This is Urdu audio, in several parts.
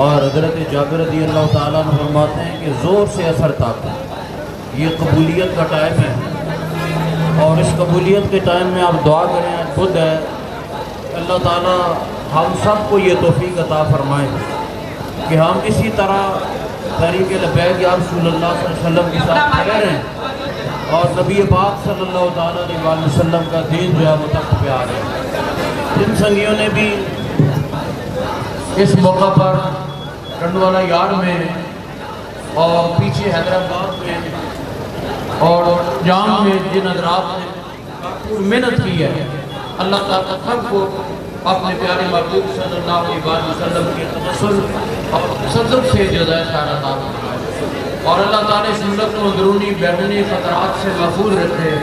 اور حضرت جابر رضی اللہ تعالیٰ عنہ فرماتے ہیں کہ زور سے اثر تک یہ قبولیت کا ٹائم ہے، اور اس قبولیت کے ٹائم میں آپ دعا کریں خود ہے اللہ تعالیٰ ہم سب کو یہ توفیق عطا فرمائے کہ ہم اسی طرح طریق لبیک یا رسول اللہ صلی اللہ علیہ وسلم کے ساتھ کھڑے رہیں اور نبی پاک صلی اللہ تعالیٰ علیہ وسلم کا دین جو ہے وہ تک پہ آ رہے ہیں۔ جن سنگیوں نے بھی اس موقع پر ٹنڈوالا یار میں اور پیچھے حیدرآباد میں اور جام میں جن حضرات نے محنت کی ہے، اللہ تعالیٰ سب کو اپنے پیارے محبوب صلی اللہ علیہ وسلم کے تسل اور صدق سے جزائے خیر عطا فرمائے، اور اللہ تعالیٰ اس ملک کو اندرونی بیرونی خطرات سے محفوظ رکھے،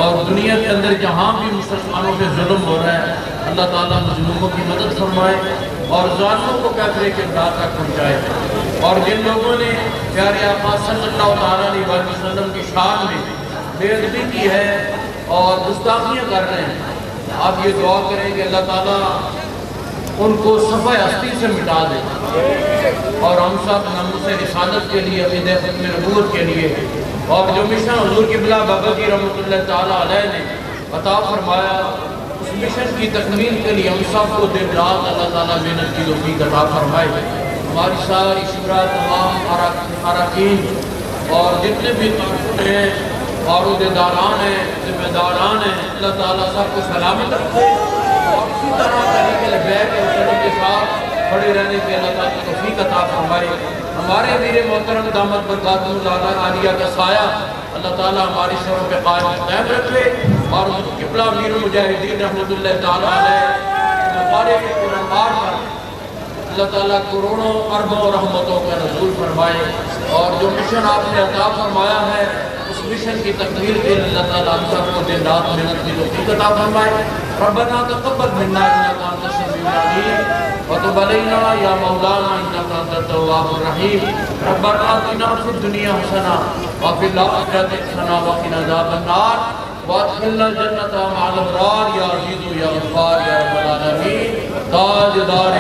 اور دنیا کے اندر جہاں بھی مسلمانوں پہ ظلم ہو رہا ہے اللہ تعالیٰ مظلوموں کی مدد فرمائے اور ظالموں کو کیفرے کے امداد تک پہنچائے، اور جن لوگوں نے پیارے آقا صلی اللہ علیہ وسلم کی شان میں بے ادبی کی ہے اور گستاخیاں کر رہے ہیں، آپ یہ دعا کریں کہ اللہ تعالیٰ ان کو صفحہ ہستی سے مٹا دے، اور ہم سب ناموس رسالت کے لیے عقیدہ ختم نبوت کے لیے اور جو مشن حضور قبلہ بابا جی رحمۃ اللہ تعالیٰ علیہ نے عطا فرمایا اس مشن کی تکمیل کے لیے ہم سب کو دن رات اللہ تعالیٰ محنت کی توفیق عطا فرمائے۔ ہماری ساری شورا تمام اراکین اور جتنے بھی کارکن ہیں اور عہدیداران ہیں ذمہ داران ہیں اللہ تعالیٰ سب کو سلامت رکھے، اور اسی طرح طریق لبیک کے ساتھ کھڑے رہنے کے اللہ تعالیٰ توفیق عطا فرمائے۔ ہمارے امیر محترم دامت برکاتہ اللہ عالیہ کا سایہ اللہ تعالیٰ ہماری سروں پہ قائم رکھے، اور قبلہ امیر المجاہدین رحمۃ اللہ تعالیٰ علیہ ہمارے قرآن پاک پر اللہ تعالیٰ کروڑوں اربوں رحمتوں کا نزول فرمائے، اور جو مشن آپ نے عطا فرمایا ہے اس مشن کی تکمیل کے لیے اللہ تعالیٰ ہم سب کو دن رات محنت کی توفیق عطا فرمائے۔ ربنا تقبل منا انک انت السمیع العلیم وتب علینا یا مولانا انک انت التواب الرحیم۔ ربنا آتنا فی الدنیا حسنہ وفی الآخرۃ حسنہ وقنا عذاب النار وادخلنا الجنۃ مع الابرار یا عزیز یا غفار یا رب العالمین تاجدار